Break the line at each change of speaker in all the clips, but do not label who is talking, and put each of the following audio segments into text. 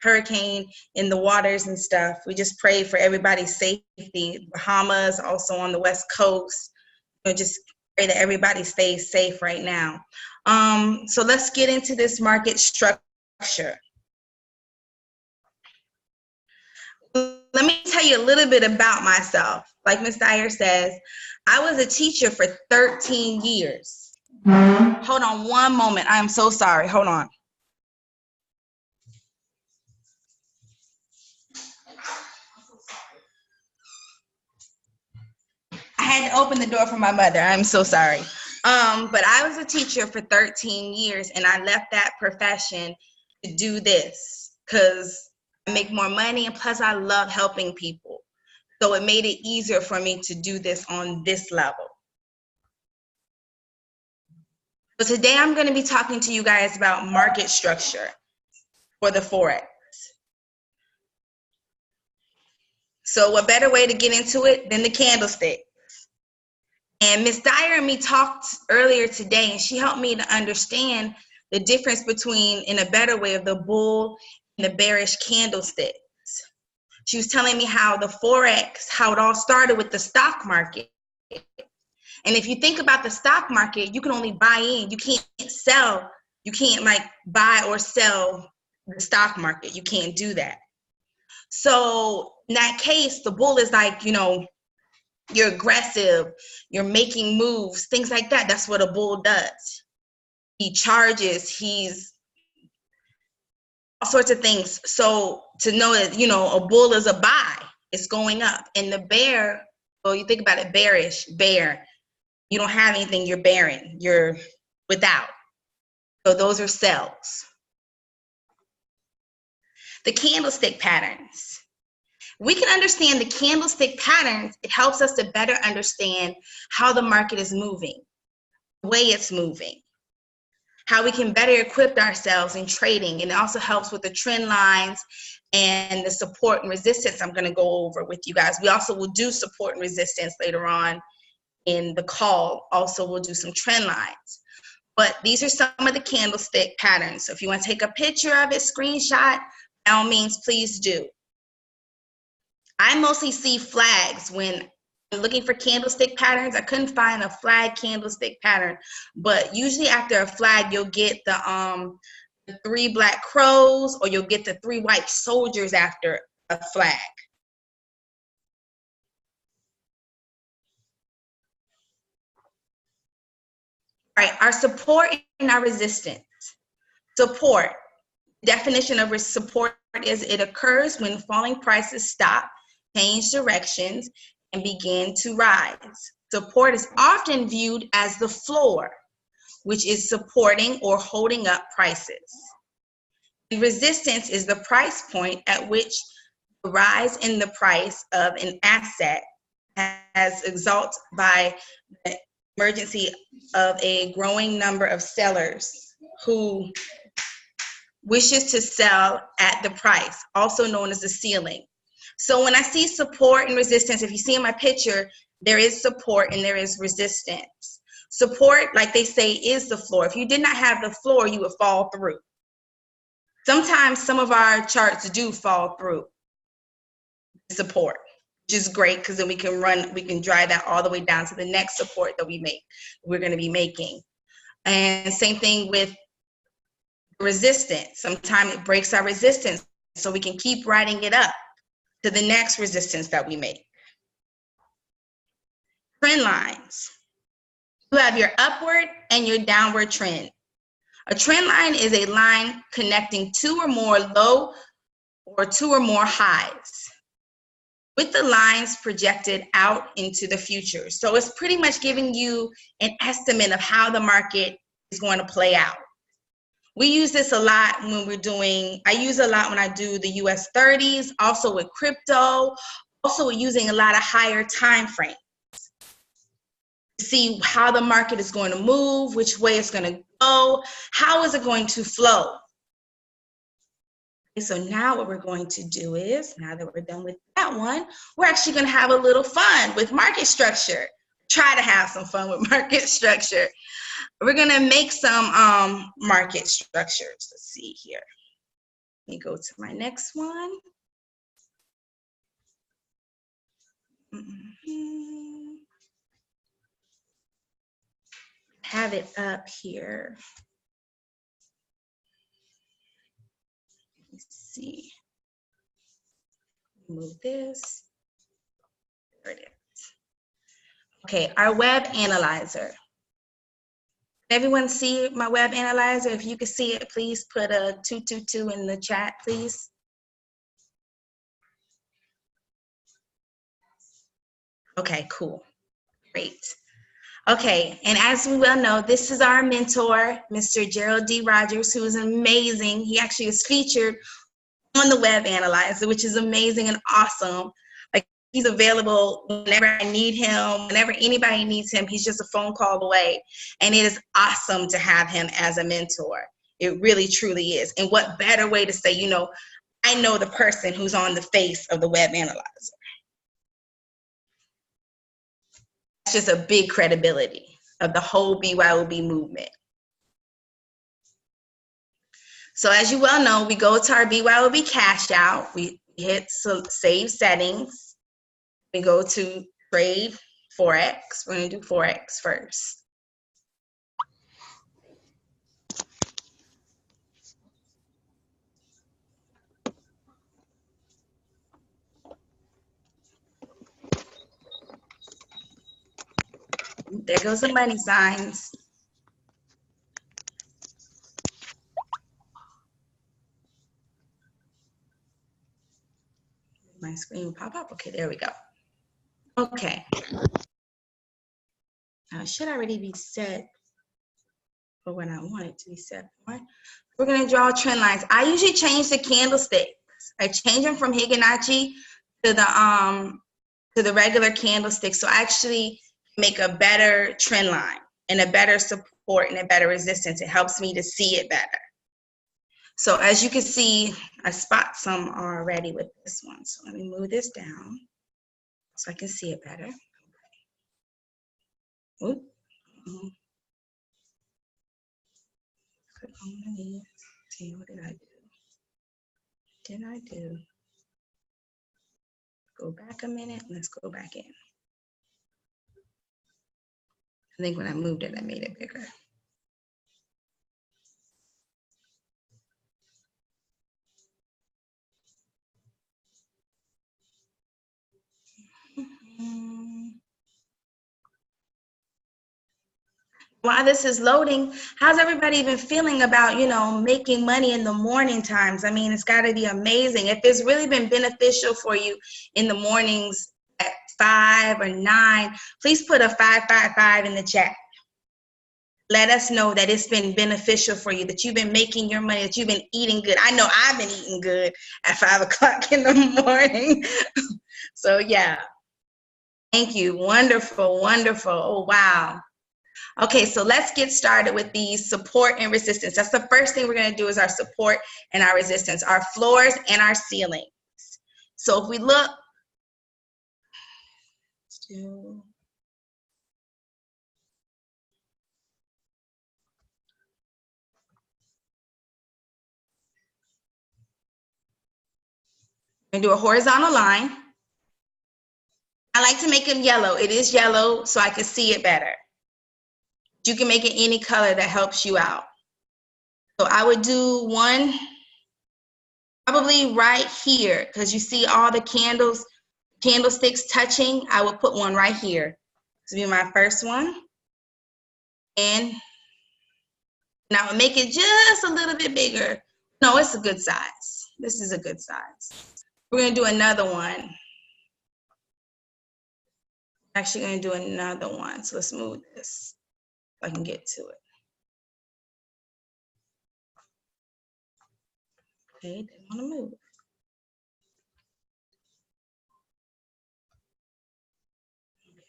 hurricane in the waters and stuff. We just pray for everybody's safety. Bahamas, also on the West Coast. Just pray that everybody stays safe right now. So let's get into this market structure. Let me tell you a little bit about myself. Like Ms. Dyer says, I was a teacher for 13 years. Hold on one moment. I'm so sorry. Hold on. I had to open the door for my mother. I'm so sorry. But I was a teacher for 13 years, and I left that profession to do this because I make more money, and plus I love helping people. So it made it easier for me to do this on this level. So today I'm going to be talking to you guys about market structure for the Forex. So what better way to get into it than the candlestick? And Ms. Dyer and me talked earlier today, and she helped me to understand the difference between, in a better way, of the bull and the bearish candlesticks. She was telling me how the Forex, how it all started with the stock market. And if you think about the stock market, you can only buy in. You can't sell. You can't like buy or sell the stock market. You can't do that. So in that case, the bull is like, you know, you're aggressive, you're making moves, things like that. That's what a bull does. He charges, he's all sorts of things. So to know that, you know, a bull is a buy, it's going up. And the bear, well, you think about it, bearish, bear, you don't have anything, you're barren, you're without. So those are sells. The candlestick patterns. We can understand the candlestick patterns. It helps us to better understand how the market is moving, the way it's moving, how we can better equip ourselves in trading. And it also helps with the trend lines and the support and resistance I'm going to go over with you guys. We also will do support and resistance later on in the call. Also, we'll do some trend lines. But these are some of the candlestick patterns. So if you want to take a picture of it, screenshot, by all means, please do. I mostly see flags when I'm looking for candlestick patterns. I couldn't find a flag candlestick pattern, but usually after a flag, you'll get the 3 black crows, or you'll get the 3 white soldiers after a flag. All right, our support and our resistance. Support, definition of support is it occurs when falling prices stop, change directions, and begin to rise. Support is often viewed as the floor, which is supporting or holding up prices. And resistance is the price point at which the rise in the price of an asset has resulted by the emergence of a growing number of sellers who wishes to sell at the price, also known as the ceiling. So when I see support and resistance, if you see in my picture, there is support and there is resistance. Support, like they say, is the floor. If you did not have the floor, you would fall through. Sometimes some of our charts do fall through support, which is great because then we can drive that all the way down to the next support that we're going to be making. And same thing with resistance. Sometimes it breaks our resistance, so we can keep riding it up to the next resistance that we make. Trend lines. You have your upward and your downward trend. A trend line is a line connecting 2 or more low or 2 or more highs, with the lines projected out into the future. So it's pretty much giving you an estimate of how the market is going to play out. We use this a lot when I use it a lot when I do the US 30s, also with crypto, also using a lot of higher time frames to see how the market is going to move, which way it's going to go, how is it going to flow. Okay, so now what we're going to do is, now that we're done with that one, we're actually going to have a little fun with market structure. Try to have some fun with market structure. We're going to make some market structures. Let's see here. Let me go to my next one. Have it up here. Let me see. Move this. There it is. Okay, our web analyzer. Everyone see my web analyzer? If you can see it, please put a 222 in the chat, please. Okay, cool. Great. Okay, and as we well know, this is our mentor, Mr. Gerald D. Rogers, who is amazing. He actually is featured on the web analyzer, which is amazing and awesome. Like, he's available whenever I need him, whenever anybody needs him, he's just a phone call away. And it is awesome to have him as a mentor. It really, truly is. And what better way to say, you know, I know the person who's on the face of the web analyzer. That's just a big credibility of the whole BYOB movement. So as you well know, we go to our BYOB cash out. We hit save settings. We go to trade Forex. We're going to do Forex first. There goes the money signs. My screen will pop up. Okay, there we go. Okay. Now it should already be set for what I want it to be set for. We're going to draw trend lines. I usually change the candlesticks. I change them from Hibonacci to the regular candlestick. So I actually make a better trend line and a better support and a better resistance. It helps me to see it better. So as you can see, I spot some already with this one. So let me move this down so I can see it better. Oop. Click on these. See, what did I do? Go back a minute. Let's go back in. I think when I moved it, I made it bigger. While this is loading, how's everybody been feeling about, you know, making money in the morning times? I mean, it's got to be amazing. If it's really been beneficial for you in the mornings at 5 or 9, please put a 555 in the chat. Let us know that it's been beneficial for you, that you've been making your money, that you've been eating good. I know I've been eating good at 5 o'clock in the morning. So yeah, thank you. Wonderful, wonderful. Oh, wow. Okay, so let's get started with these support and resistance. That's the first thing we're going to do is our support and our resistance, our floors and our ceilings. So if we look, we're going to do a horizontal line. I like to make them yellow. It is yellow so I can see it better. You can make it any color that helps you out. So I would do one probably right here because you see all the candlesticks touching. I would put one right here. This will be my first one. And now I'll make it just a little bit bigger. No, it's a good size. This is a good size. We're going to do another one. Actually going to do another one. So let's move this so I can get to it. Okay, didn't want to move.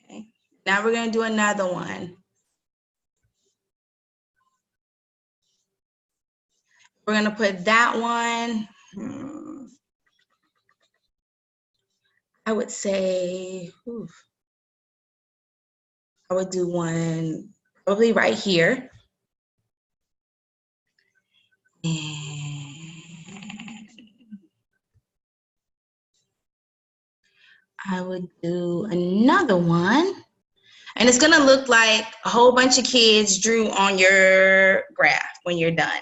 Okay, now we're going to do another one. We're going to put that one, I would say, I would do one probably right here. And I would do another one. And it's gonna look like a whole bunch of kids drew on your graph when you're done.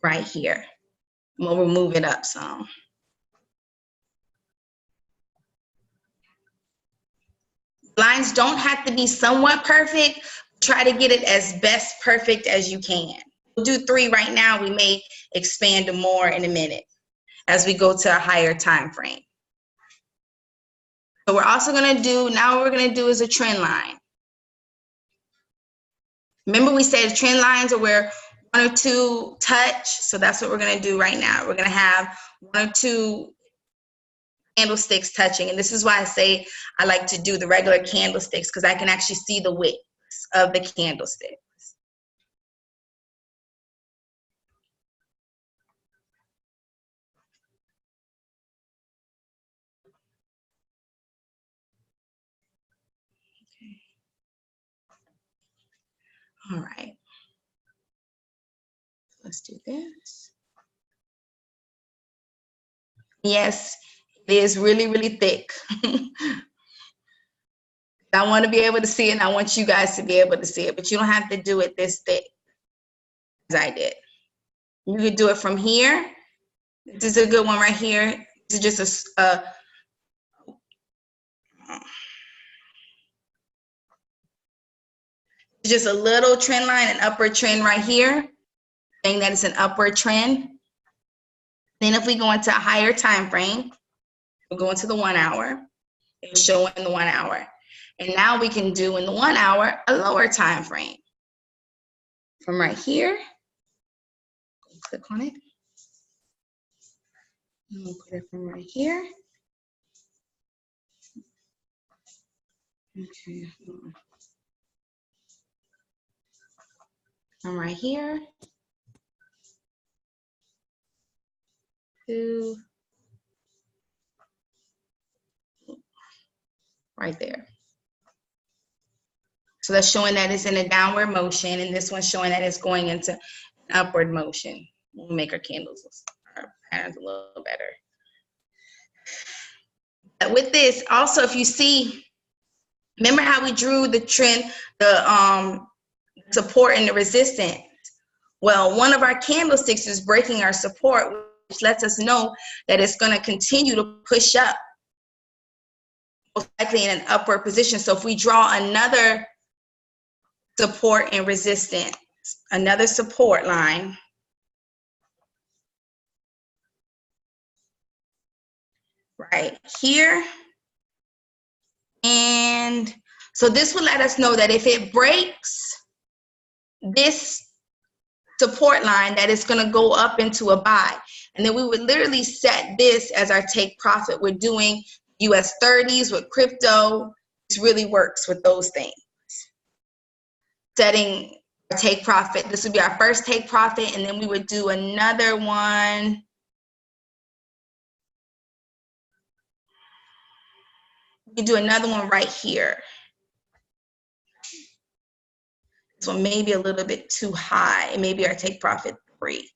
Right here. We'll move it up some. Lines don't have to be somewhat perfect. Try to get it as best perfect as you can. We'll do 3 right now. We may expand to more in a minute as we go to a higher time frame. So we're also gonna do, now what we're gonna do is a trend line. Remember we said trend lines are where 1 or 2 touch, so that's what we're gonna do right now. We're gonna have 1 or 2 candlesticks touching, and this is why I say I like to do the regular candlesticks, because I can actually see the width of the candlesticks. Okay. All right. Let's do this. Yes, it is really, really thick. I want to be able to see it, and I want you guys to be able to see it, but you don't have to do it this thick as I did. You could do it from here. This is a good one right here. This is just a little trend line, an upward trend right here, saying that it's an upward trend. Then if we go into a higher time frame, we'll go into the 1 hour. It's showing the 1 hour. And now we can do in the 1 hour a lower time frame. From right here, click on it. And we'll put it from right here. Okay. From right here to right there. So that's showing that it's in a downward motion, and this one's showing that it's going into an upward motion. We'll make our candles, our patterns a little better. But with this, also, if you see, remember how we drew the trend, the support and the resistance? Well, one of our candlesticks is breaking our support, which lets us know that it's going to continue to push up, most likely in an upward position. So if we draw another support and resistance, another support line, right here, and so this will let us know that if it breaks this support line, that it's going to go up into a buy. And then we would literally set this as our take profit. We're doing US 30s with crypto. This really works with those things. Setting our take profit. This would be our first take profit, and then we would do another one. We do another one right here. This one may be a little bit too high. It may be our take profit 3.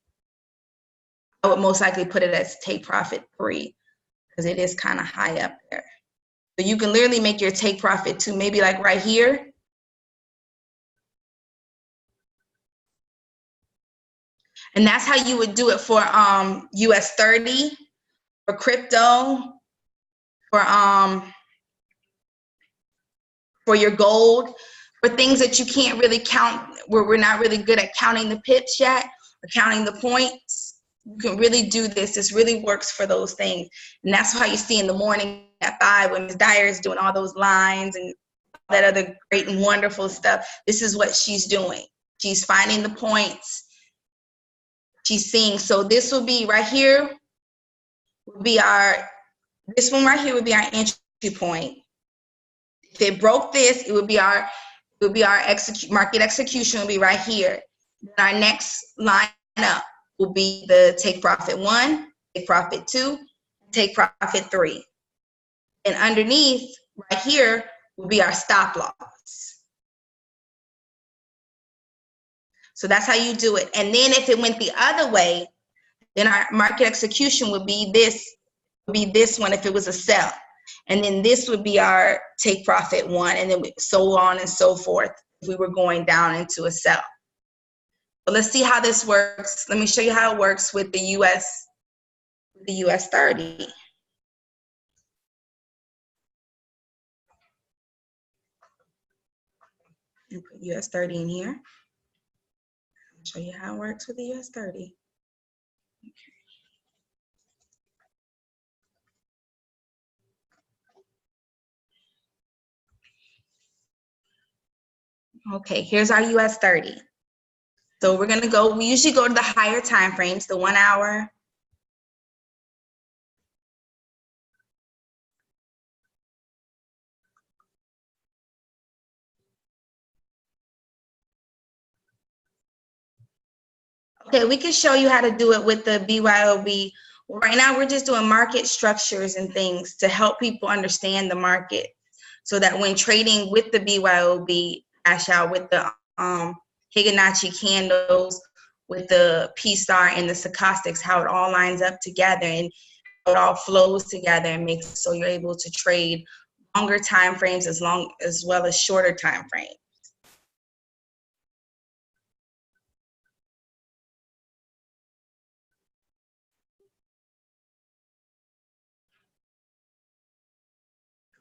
I would most likely put it as take profit 3 because it is kind of high up there. So you can literally make your take profit 2, maybe like right here. And that's how you would do it for US 30, for crypto, for your gold, for things that you can't really count, where we're not really good at counting the pips yet, or counting the points. You can really do this. This really works for those things. And that's how you see in the morning at 5 when Ms. Dyer is doing all those lines and all that other great and wonderful stuff. This is what she's doing. She's finding the points. She's seeing. So this will be right here, would be this one right here would be our entry point. If it broke this, it would be our market execution will be right here. Then our next line up will be the take profit 1, take profit 2, take profit 3. And underneath right here will be our stop loss. So that's how you do it. And then if it went the other way, then our market execution would be this would be this one if it was a sell. And then this would be our take profit one, and then so on and so forth if we were going down into a sell. But let's see how this works. Let me show you how it works with the US 30. And put US 30 in here. I'll show you how it works with the US 30. Okay, here's our US 30. So we're gonna go, we usually go to the higher time frames, the 1 hour. Okay, we can show you how to do it with the BYOB. Right now, we're just doing market structures and things to help people understand the market, so that when trading with the BYOB, cash out with the Higginacci candles, with the P-Star and the stochastics, how it all lines up together and how it all flows together and makes so you're able to trade longer time frames as well as shorter time frames.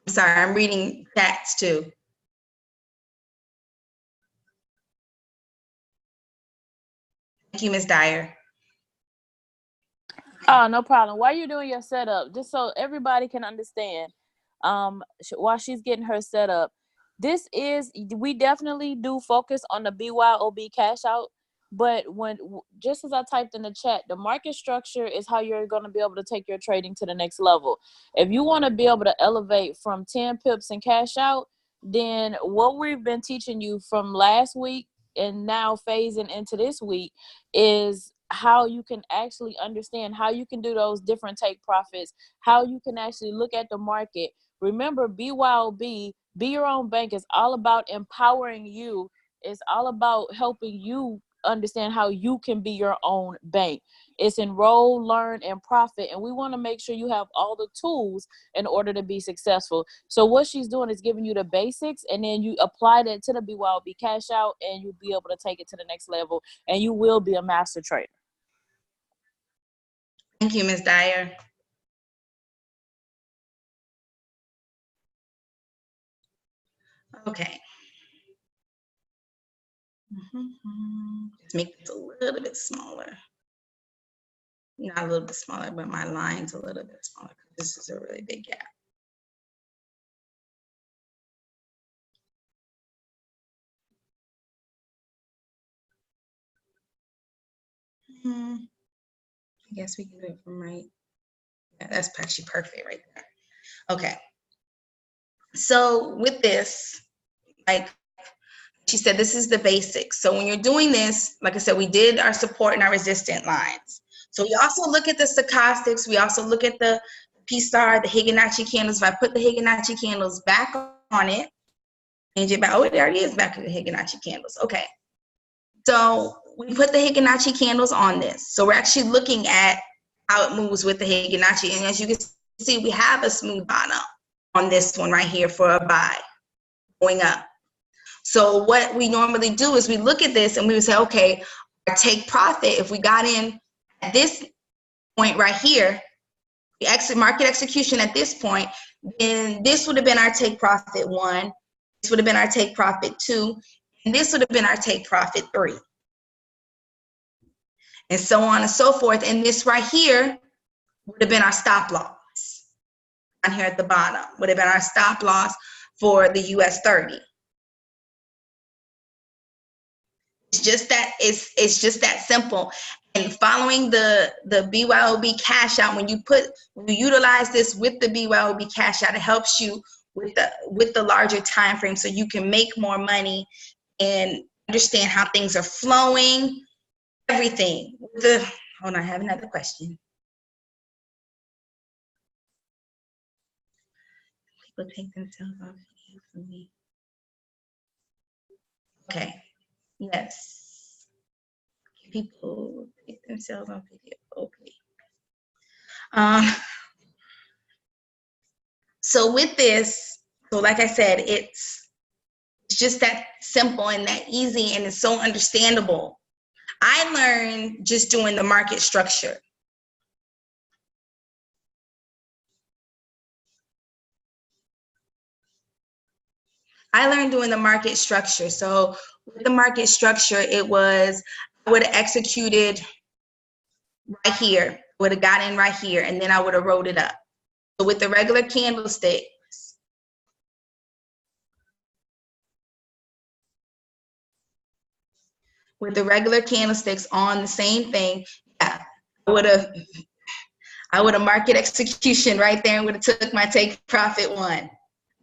I'm sorry, I'm reading chats too. Thank you, Ms. Dyer.
Oh, no problem. While you're doing your setup, just so everybody can understand, while she's getting her set up, we definitely do focus on the BYOB cash out. But just as I typed in the chat, the market structure is how you're going to be able to take your trading to the next level. If you want to be able to elevate from 10 pips and cash out, then what we've been teaching you from last week and now phasing into this week is how you can actually understand how you can do those different take profits, how you can actually look at the market. Remember, BYOB, be your own bank, is all about empowering you. It's all about helping you understand how you can be your own bank. It's enroll, learn, and profit. And we want to make sure you have all the tools in order to be successful. So what she's doing is giving you the basics, and then you apply that to the BYOB cash out, and you'll be able to take it to the next level, and you will be a master trader.
Thank you, Ms. Dyer. Okay. Let's make this a little bit smaller. Not a little bit smaller, but my line's a little bit smaller because this is a really big gap. I guess we can do it from right. Yeah, that's actually perfect right there. Okay. So with this, like she said, this is the basics. So when you're doing this, like I said, we did our support and our resistant lines. So we also look at the stochastics. We also look at the P-Star, the Higginacci candles. If I put the Higginacci candles back on it, change it back. Oh, it already is back to the Higginacci candles. Okay. So we put the Higginacci candles on this. So we're actually looking at how it moves with the Higginacci. And as you can see, we have a smooth bottom on this one right here for a buy going up. So what we normally do is we look at this and we would say, okay, our take profit, if we got in at this point right here, the exit market execution at this point, then this would have been our take profit 1, this would have been our take profit 2, and this would have been our take profit 3. And so on and so forth. And this right here would have been our stop loss. Down here at the bottom would have been our stop loss for the US 30. It's just that simple. And following the BYOB cash out, when you utilize this with the BYOB cash out, it helps you with the larger time frame, so you can make more money and understand how things are flowing, everything. Hold on, I have another question. People take themselves off video for me. Okay. Yes. People take themselves on video. Okay. So with this, so like I said, it's just that simple and that easy, and it's so understandable. I learned just doing the market structure. I learned doing the market structure. So with the market structure, it was, I would have executed right here, would have got in right here, and then I would have rolled it up. So with the regular candlestick, with the regular candlesticks on the same thing, yeah, I would have market execution right there and would have took my take profit one.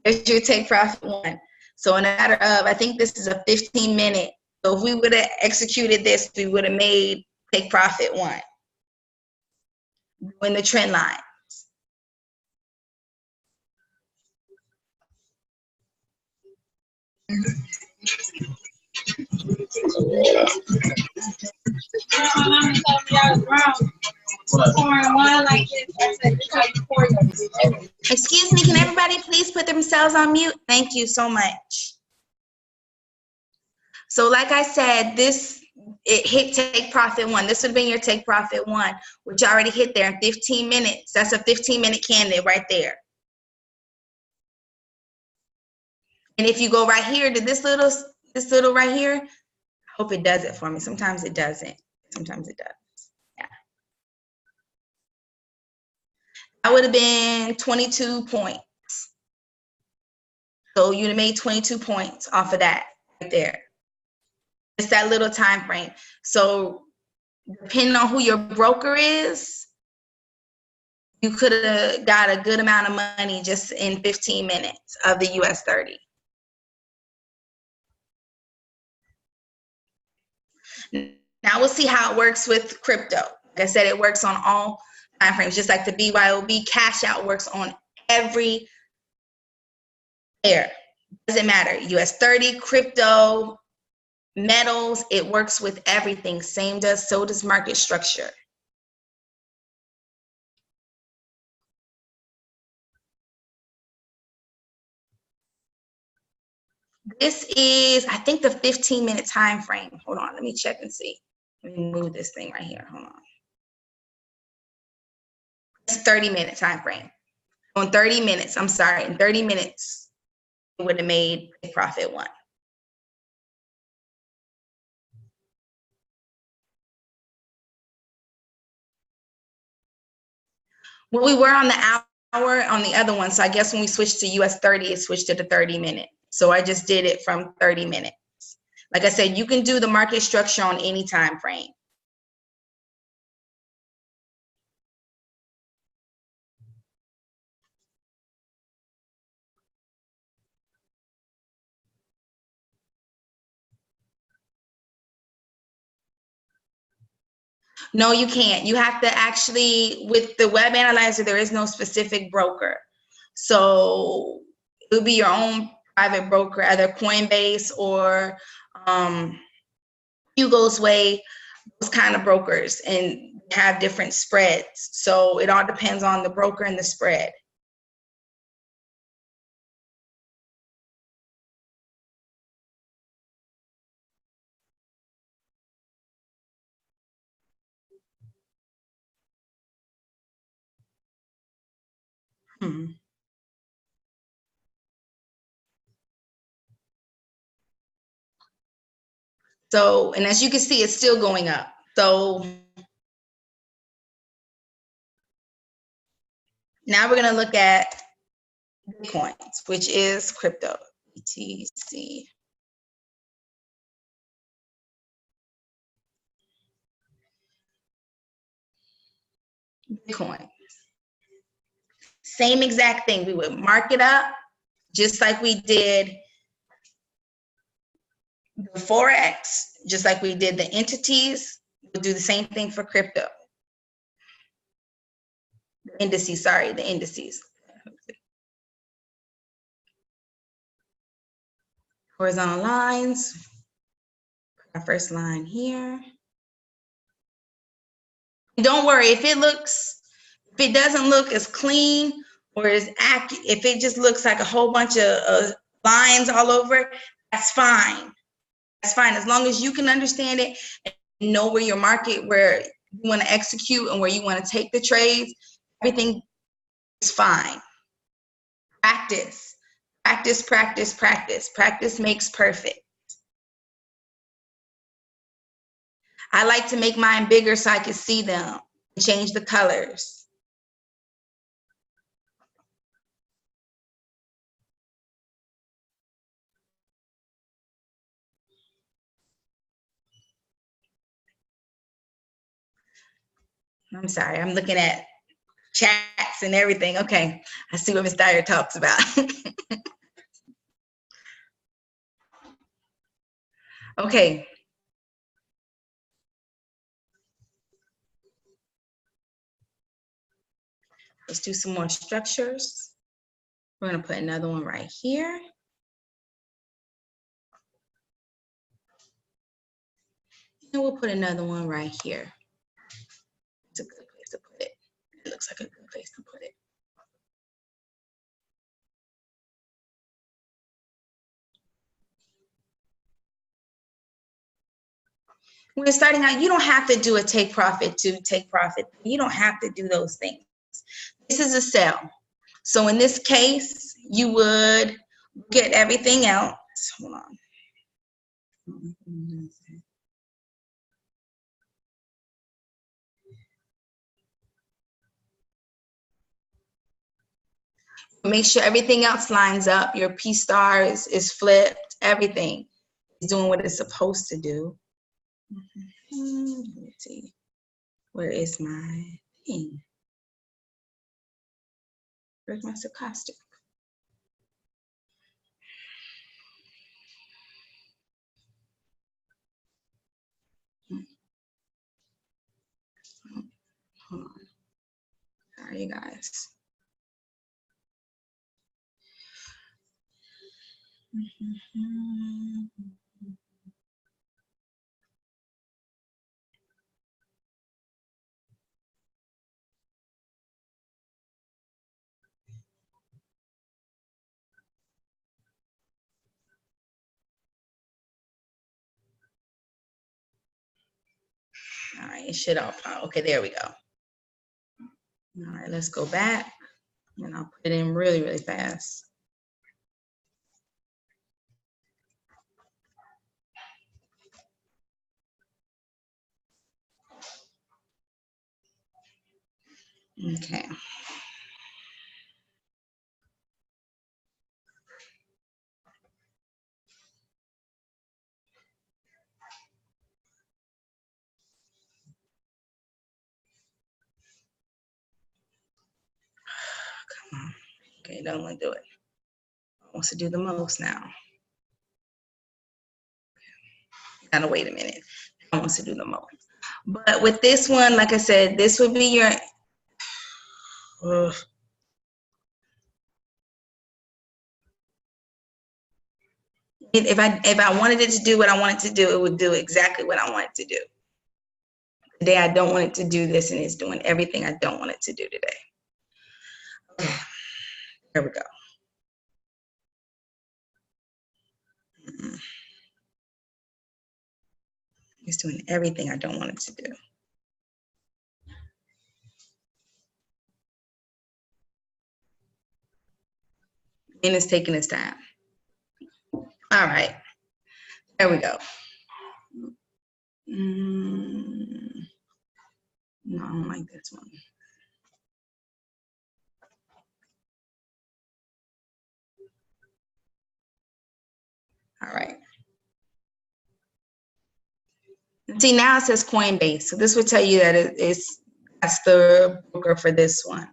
There's your take profit one. So in a matter of, I think this is a 15-minute. So if we would have executed this, we would have made take profit one in the trend line. Excuse me, can everybody please put themselves on mute? Thank you so much. So like I said, this, it hit take profit one. This would have been your take profit one, which I already hit there in 15 minutes. That's a 15-minute candle right there. And if you go right here to this little right here, I hope it does it for me. Sometimes it doesn't. Sometimes it does. Yeah. That would have been 22 points. So you'd have made 22 points off of that right there. It's that little time frame. So depending on who your broker is, you could have got a good amount of money just in 15 minutes of the US 30. Now we'll see how it works with crypto. Like I said, it works on all time frames, just like the BYOB cash out works on every pair. Doesn't matter. US 30, crypto, metals, it works with everything. So does market structure. This is, I think, the 15-minute time frame. Hold on, let me check and see. Let me move this thing right here. Hold on. It's 30-minute time frame. On 30 minutes, I'm sorry, in 30 minutes, it would have made a profit one. Well, we were on the hour on the other one, so I guess when we switched to US 30, it switched to the 30-minute. So I just did it from 30 minutes. Like I said, you can do the market structure on any time frame. No, you can't. You have to actually, with the web analyzer, there is no specific broker. So it would be your own private broker, either Coinbase or Hugo's Way, those kind of brokers, and have different spreads. So it all depends on the broker and the spread. So, and as you can see, it's still going up. So now we're going to look at Bitcoins, which is crypto, BTC. Bitcoin. Same exact thing. We would mark it up just like we did the Forex, just like we did the entities. We'll do the same thing for crypto. The indices, sorry, the indices. Horizontal lines. Our first line here. Don't worry, if it doesn't look as clean or is accurate, if it just looks like a whole bunch of lines all over, that's fine. That's fine, as long as you can understand it and know where your market, where you want to execute and where you want to take the trades, everything is fine. Practice, practice, practice, practice. Practice makes perfect. I like to make mine bigger so I can see them, change the colors. I'm sorry, I'm looking at chats and everything. Okay, I see what Ms. Dyer talks about. Okay. Let's do some more structures. We're gonna put another one right here. And we'll put another one right here. It's a good place to put it. It looks like a good place to put it. When you're starting out, you don't have to do a take profit to take profit. You don't have to do those things. This is a sell. So in this case, you would get everything else. Hold on. Make sure everything else lines up. Your P star is flipped. Everything is doing what it's supposed to do. Let me see. Where is my thing? Where's my stochastic? Hold on. Sorry, you guys. All right, it should all pop. Okay, there we go. All right, let's go back and I'll put it in really, really fast. Okay. Come on. Okay, don't want to do it. Wants to do the most now. Gotta wait a minute. I wants to do the most. But with this one, like I said, this would be your. If I wanted it to do what I wanted to do, it would do exactly what I want it to do. Today I don't want it to do this, and it's doing everything I don't want it to do today. Okay. There we go. It's doing everything I don't want it to do. And it's taking its time. All right. There we go. No, I don't like this one. All right. See, now it says Coinbase. So this would tell you that that's the broker for this one.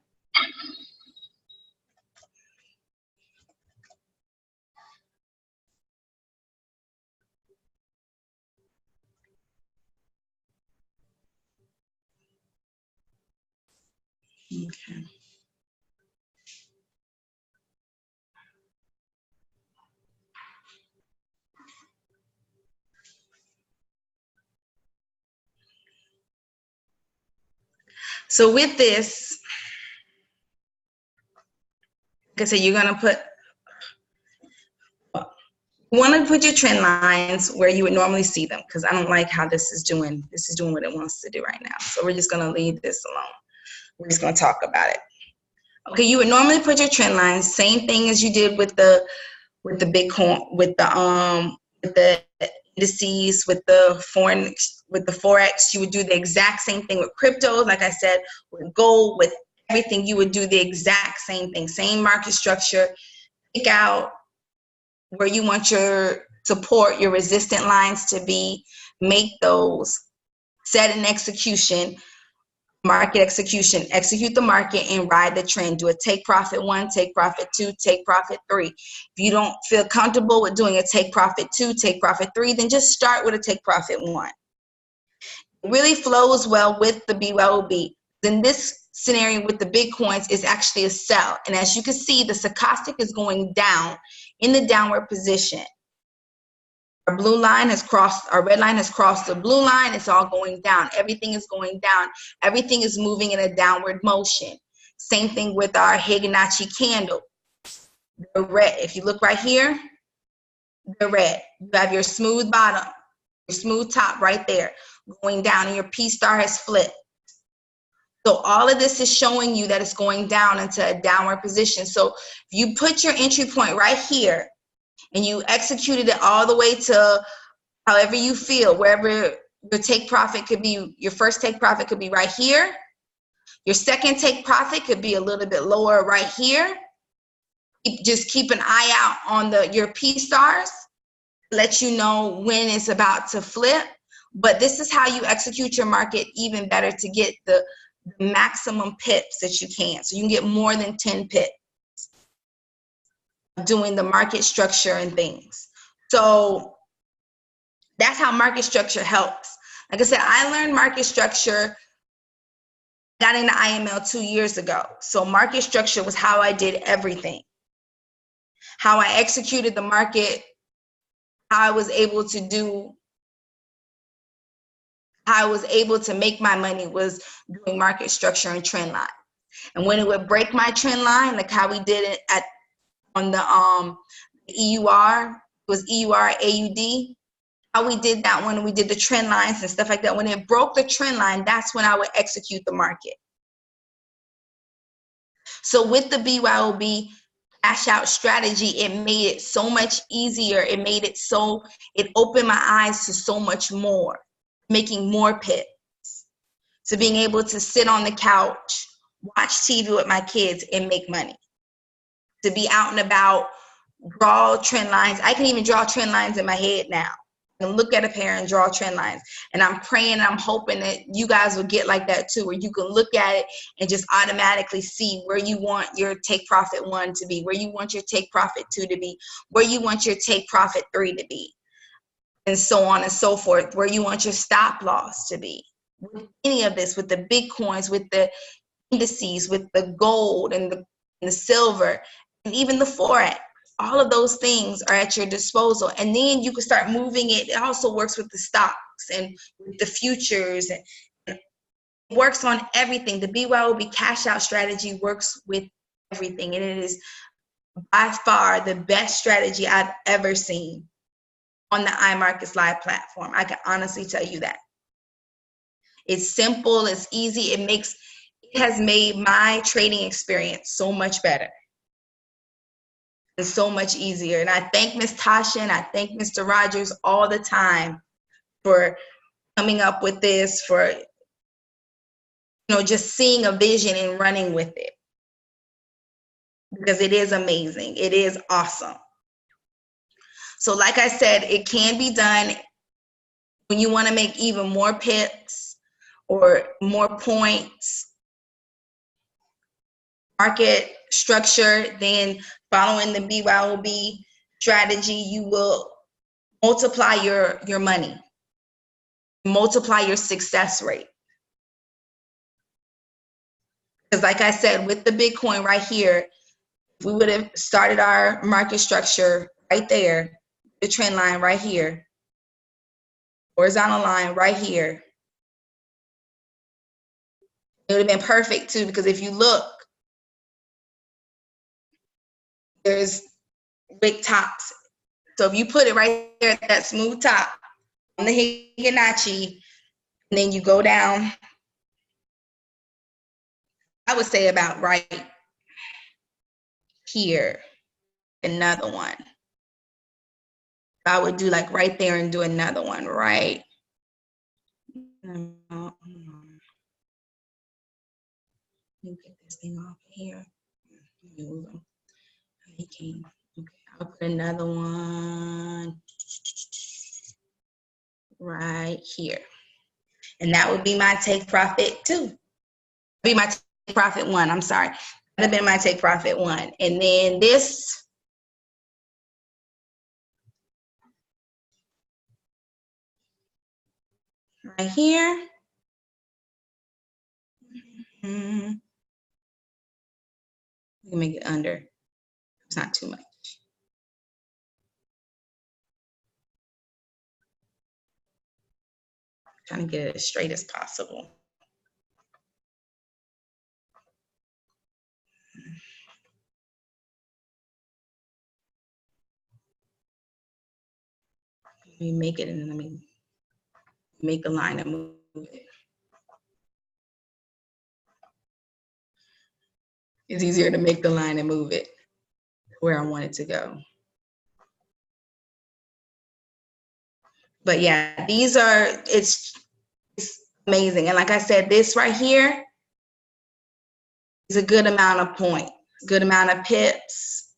Okay. So with this, I said, you're going to put, you want to put your trend lines where you would normally see them, because I don't like how this is doing what it wants to do right now. So we're just going to leave this alone. We're just going to talk about it. Okay, you would normally put your trend lines, same thing as you did with the Bitcoin, with the indices, with the Forex. You would do the exact same thing with crypto. Like I said, with gold, with everything, you would do the exact same thing, same market structure. Pick out where you want your support, your resistant lines to be, make those, set an execution, market execution, execute the market and ride the trend. Do a take profit 1, take profit 2, take profit 3. If you don't feel comfortable with doing a take profit 2, take profit 3, then just start with a take profit 1. It really flows well with the BYOB. In this scenario with the Bitcoins is actually a sell. And as you can see, the stochastic is going down in the downward position. Our blue line has crossed, our red line has crossed the blue line. It's all going down. Everything is going down. Everything is moving in a downward motion. Same thing with our Fibonacci candle. The red, if you look right here, the red. You have your smooth bottom, your smooth top right there going down, and your P star has flipped. So all of this is showing you that it's going down into a downward position. So if you put your entry point right here, and you executed it all the way to however you feel, wherever your take profit could be, your first take profit could be right here. Your second take profit could be a little bit lower right here. Just keep an eye out on your P stars, let you know when it's about to flip. But this is how you execute your market even better to get the maximum pips that you can. So you can get more than 10 pips doing the market structure and things. So that's how market structure helps. Like I said, I learned market structure, got into IML 2 years ago. So market structure was how I did everything. How I executed the market, how I was able to make my money was doing market structure and trend line. And when it would break my trend line, like how we did it on the EUR, it was EUR, AUD, how we did that when we did the trend lines and stuff like that. When it broke the trend line, that's when I would execute the market. So with the BYOB cash out strategy, it made it so much easier. It made it so, it opened my eyes to so much more, making more pips, to being able to sit on the couch, watch TV with my kids and make money, to be out and about, draw trend lines. I can even draw trend lines in my head now and look at a pair and draw trend lines. And I'm praying and I'm hoping that you guys will get like that too, where you can look at it and just automatically see where you want your take profit 1 to be, where you want your take profit 2 to be, where you want your take profit 3 to be, and so on and so forth, where you want your stop loss to be. With any of this, with the Bitcoins, with the indices, with the gold and the silver, and even the Forex, all of those things are at your disposal. And then you can start moving it. It also works with the stocks and with the futures. And it works on everything. The BYOB cash out strategy works with everything. And it is by far the best strategy I've ever seen on the iMarkets Live platform. I can honestly tell you that. It's simple, it's easy, it has made my trading experience so much better. It's so much easier. And I thank Miss Tasha and I thank Mr. Rogers all the time for coming up with this, for just seeing a vision and running with it. Because it is amazing. It is awesome. So like I said, it can be done when you want to make even more pips or more points. Market structure, then following the BYOB strategy, you will multiply your money, multiply your success rate. Because like I said, with the Bitcoin right here, if we would have started our market structure right there, the trend line right here, horizontal line right here, it would have been perfect too, because if you look, there's wick tops. So if you put it right there at that smooth top on the Higinachi, and then you go down, I would say about right here, another one. I would do like right there and do another one, right? Let me get this thing off here. Move them. Okay, I'll put another one right here. And that would be my take profit 2. Be my take profit 1, I'm sorry. That would have been my take profit 1. And then this, right here. You can make it under. It's not too much. Trying to get it as straight as possible. Let me make it, and then let me make a line and move it. It's easier to make the line and move it where I want it to go. But yeah, these are, it's amazing. And like I said, this right here is a good amount of points, good amount of pips.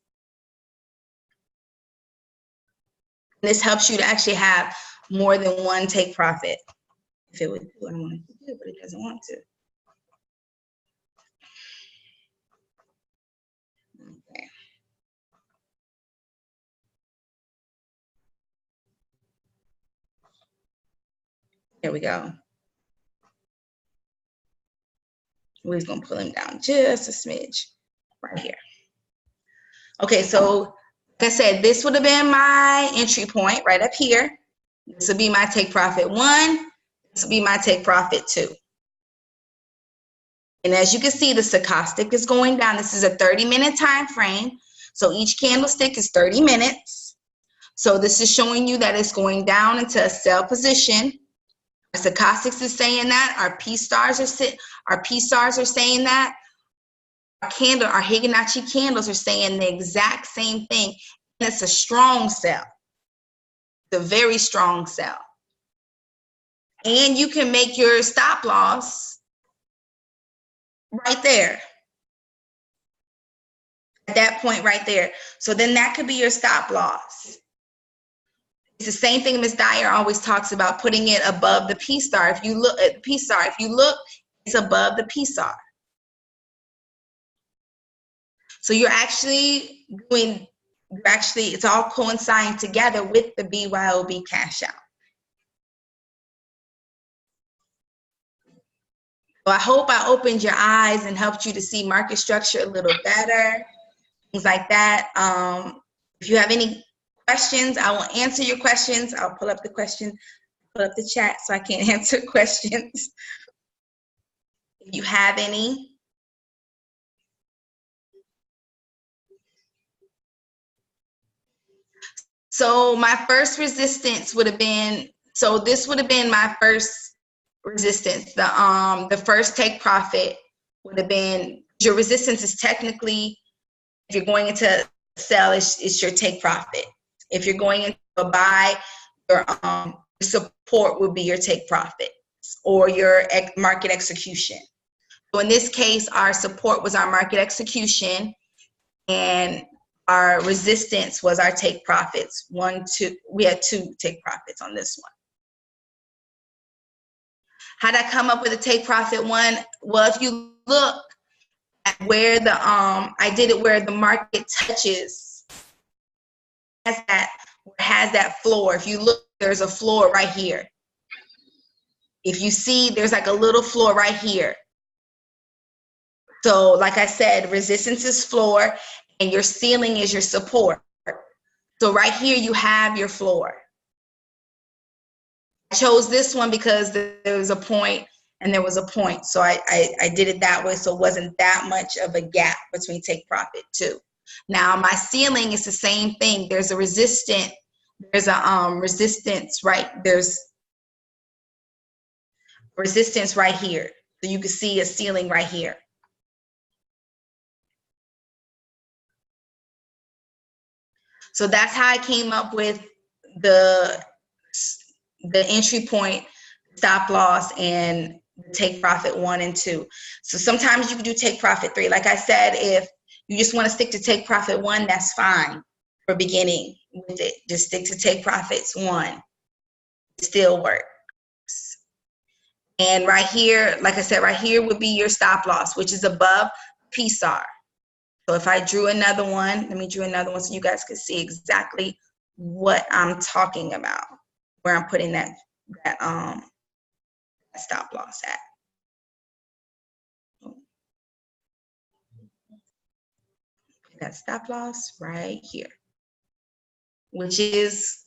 And this helps you to actually have more than one take profit. If it would do what I want it to do, but it doesn't want to. Okay. There we go. We're just gonna pull him down just a smidge right here. Okay, so like I said, this would have been my entry point right up here. This would be my take profit 1. This would be my take profit 2. And as you can see, the stochastic is going down. This is a 30-minute time frame. So each candlestick is 30 minutes. So this is showing you that it's going down into a sell position. Our stochastics is saying that. Our P stars are saying that. Our Higinachi candles are saying the exact same thing. And it's a strong sell. It's a very strong sell. And you can make your stop loss right there. At that point right there. So then that could be your stop loss. It's the same thing Ms. Dyer always talks about, putting it above the P star. If you look at the P star, it's above the P star. So you're actually doing, it's all coinciding together with the BYOB cash out. So I hope I opened your eyes and helped you to see market structure a little better, things like that. If you have any questions, I will answer your questions. I'll pull up the question, pull up the chat so I can answer questions. If you have any. So my first resistance would have been, so this would have been my first resistance. The first take profit would have been, your resistance is technically, if you're going into sell, it's your take profit. If you're going into a buy, your support would be your take profit or your market execution. So in this case, our support was our market execution, and our resistance was our take profits. We had 2 take profits on this one. How'd I come up with a take profit 1? Well, if you look at where the, I did it where the market touches, has that floor. If you look, there's a floor right here. If you see, there's like a little floor right here. So like I said, resistance is floor and your ceiling is your support. So right here you have your floor. I chose this one because there was a point and there was a point. So I did it that way, so it wasn't that much of a gap between take profit 2. Now my ceiling is the same thing. There's a resistance right, there's resistance right here. So you can see a ceiling right here. So that's how I came up with the entry point, stop loss, and take profit 1 and 2. So sometimes you can do take profit 3. Like I said, if you just want to stick to take profit 1, that's fine for beginning with it. Just stick to take profits 1. It still works. And right here, like I said, right here would be your stop loss, which is above PSAR. So if I drew another one, let me draw another one so you guys can see exactly what I'm talking about, where I'm putting that stop loss at. That stop loss right here, which is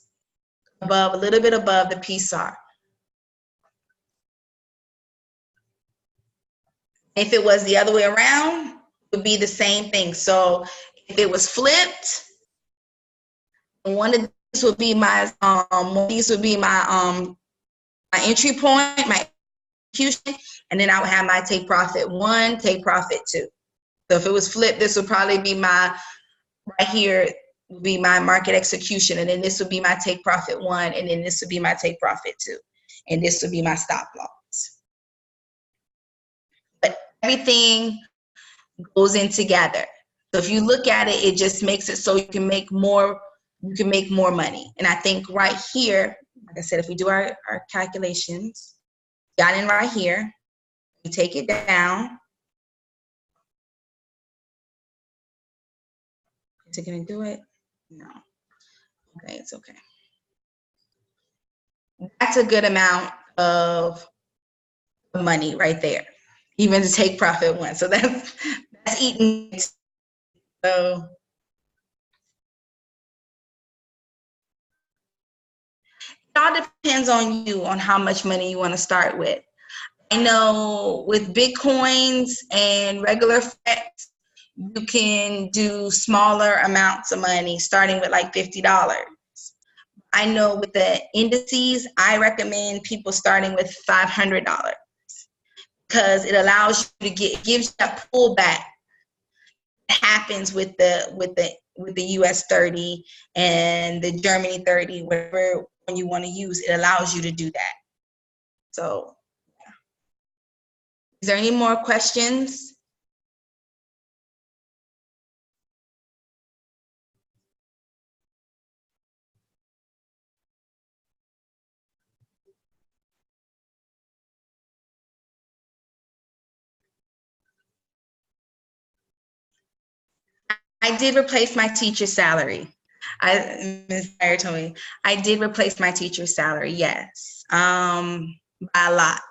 above, a little bit above the PSAR. If it was the other way around, it would be the same thing. So if it was flipped, one of these would be my my entry point, my execution, and then I would have my take profit 1, take profit 2. So if it was flipped, this would probably be my, right here would be my market execution, and then this would be my take profit 1, and then this would be my take profit 2, and this would be my stop loss. But everything goes in together. So if you look at it, it just makes it so you can make more money. And I think right here, like I said, if we do our calculations, got in right here, we take it down. Is it gonna do it? No. Okay, it's okay. That's a good amount of money right there, even to take profit 1. So that's eating. So it all depends on you, on how much money you want to start with. I know with Bitcoins and regular FX, you can do smaller amounts of money, starting with like $50. I know with the indices, I recommend people starting with $500 because it allows you to gives you that pullback that happens with the US 30 and the Germany 30, whatever one you want to use. It allows you to do that. So, yeah. Is there any more questions? I did replace my teacher's salary. Ms. Dyer told me I did replace my teacher's salary. Yes, by a lot.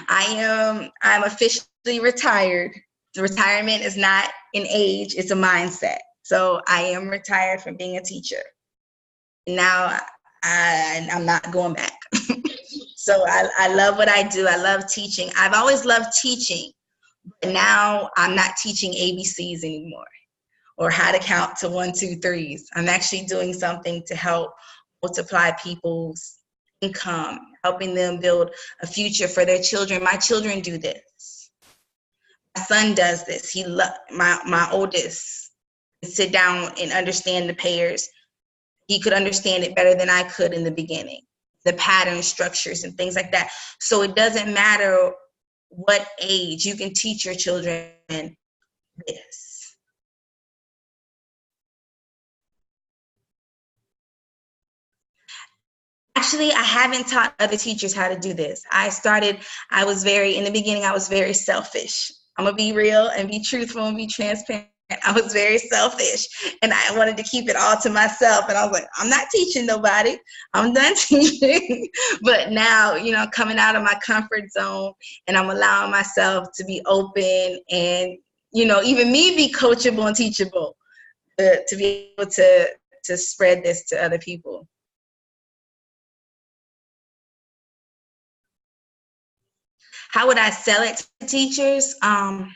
I'm officially retired. The retirement is not an age; it's a mindset. So I am retired from being a teacher. Now I'm not going back. So I love what I do. I love teaching. I've always loved teaching. But now I'm not teaching ABCs anymore or how to count to 1, 2, 3s. I'm actually doing something to help multiply people's income, helping them build a future for their children. My children do this. My son does this. My oldest sit down and understand the pairs. He could understand it better than I could in the beginning, the pattern structures and things like that. So it doesn't matter what age, you can teach your children this. Actually, I haven't taught other teachers how to do this. In the beginning, I was very selfish. I'm gonna be real and be truthful and be transparent. I was very selfish and I wanted to keep it all to myself. And I was like, I'm not teaching nobody. I'm done teaching. But now, coming out of my comfort zone and I'm allowing myself to be open and, even me be coachable and teachable to be able to spread this to other people. How would I sell it to teachers? I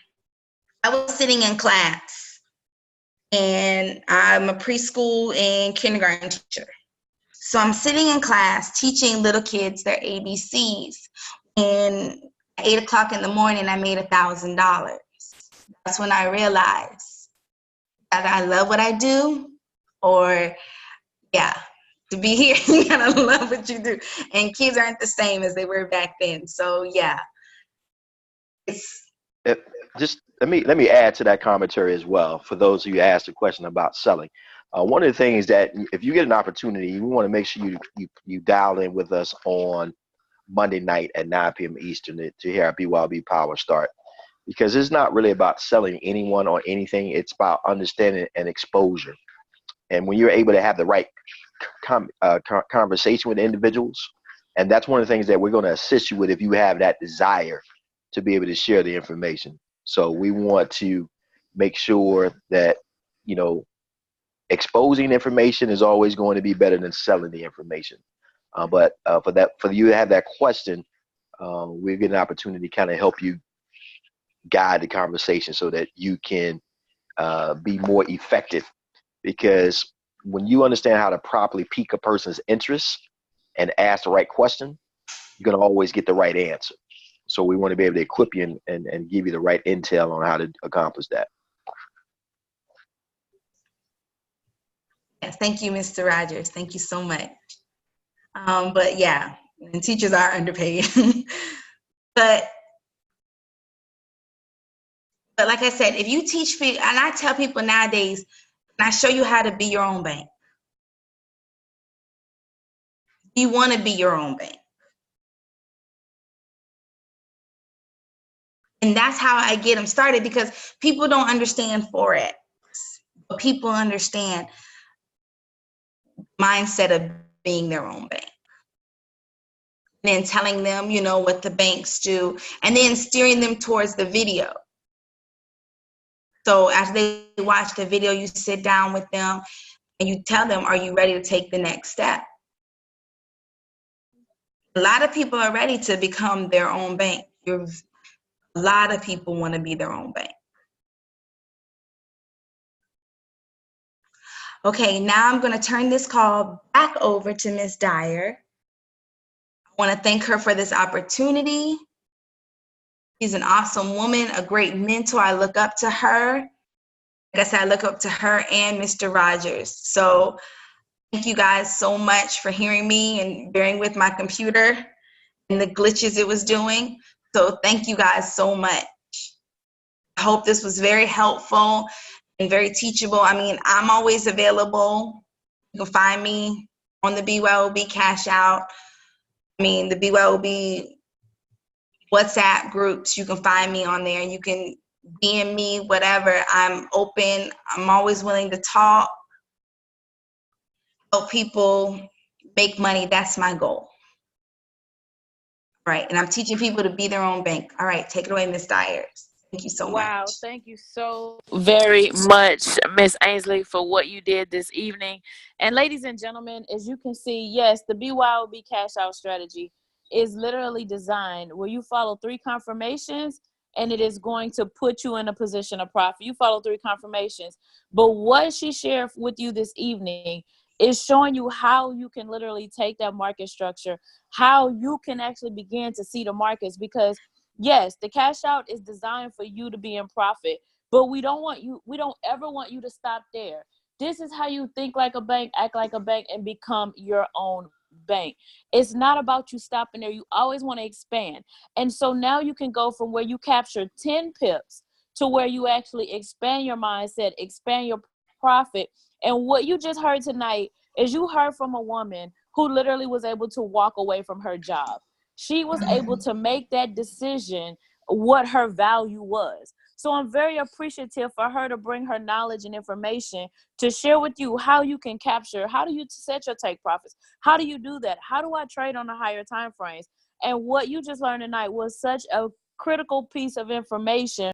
was sitting in class and I'm a preschool and kindergarten teacher. So I'm sitting in class teaching little kids their ABCs, and at 8 o'clock in the morning, I made $1,000. That's when I realized that I love what I do, or yeah, to be here, you gotta love what you do. And kids aren't the same as they were back then. So yeah, it's
Just let me add to that commentary as well. For those of you who asked a question about selling, one of the things that if you get an opportunity, we want to make sure you dial in with us on Monday night at 9 p.m. Eastern to hear our BYOB Power Start, because it's not really about selling anyone or anything. It's about understanding and exposure. And when you're able to have the right conversation with individuals, and that's one of the things that we're going to assist you with if you have that desire to be able to share the information. So we want to make sure that, exposing information is always going to be better than selling the information. But for you to have that question, we get an opportunity to kind of help you guide the conversation so that you can be more effective. Because when you understand how to properly pique a person's interest and ask the right question, you're going to always get the right answer. So we want to be able to equip you and give you the right intel on how to accomplish that.
yes, thank you, Mr. Rogers. Thank you so much. But yeah, and teachers are underpaid. but like I said, if you teach people, and I tell people nowadays, and I show you how to be your own bank. You want to be your own bank. And that's how I get them started, because people don't understand Forex, but people understand mindset of being their own bank. And then telling them, what the banks do, and then steering them towards the video. So after they watch the video, you sit down with them and you tell them, are you ready to take the next step? A lot of people are ready to become their own bank. A lot of people want to be their own bank. Okay, now I'm going to turn this call back over to Ms. Dyer. I want to thank her for this opportunity. She's an awesome woman, a great mentor. I look up to her. Like I said, I look up to her and Mr. Rogers. So thank you guys so much for hearing me and bearing with my computer and the glitches it was doing. So thank you guys so much. I hope this was very helpful and very teachable. I mean, I'm always available. You can find me on the BYOB CASHOUT. I mean, the BYOB WhatsApp groups, you can find me on there. You can DM me, whatever. I'm open. I'm always willing to talk, help people make money. That's my goal. Right. And I'm teaching people to be their own bank. All right. Take it away, Ms. Dyers. Thank you so much.
Wow, thank you so very much, Miss Ainslie, for what you did this evening. And ladies and gentlemen, as you can see, yes, the BYOB cash out strategy is literally designed where you follow 3 confirmations and it is going to put you in a position of profit. You follow 3 confirmations. But what she shared with you this evening is showing you how you can literally take that market structure, how you can actually begin to see the markets, because yes, the cash out is designed for you to be in profit, but we don't ever want you to stop there. This is how you think like a bank, act like a bank, and become your own bank. It's not about you stopping there. You always want to expand. And so now you can go from where you capture 10 pips to where you actually expand your mindset, expand your profit. And what you just heard tonight is you heard from a woman who literally was able to walk away from her job. She was able to make that decision what her value was. So I'm very appreciative for her to bring her knowledge and information to share with you how you can capture, how do you set your take profits? How do you do that? How do I trade on the higher time frames? And what you just learned tonight was such a critical piece of information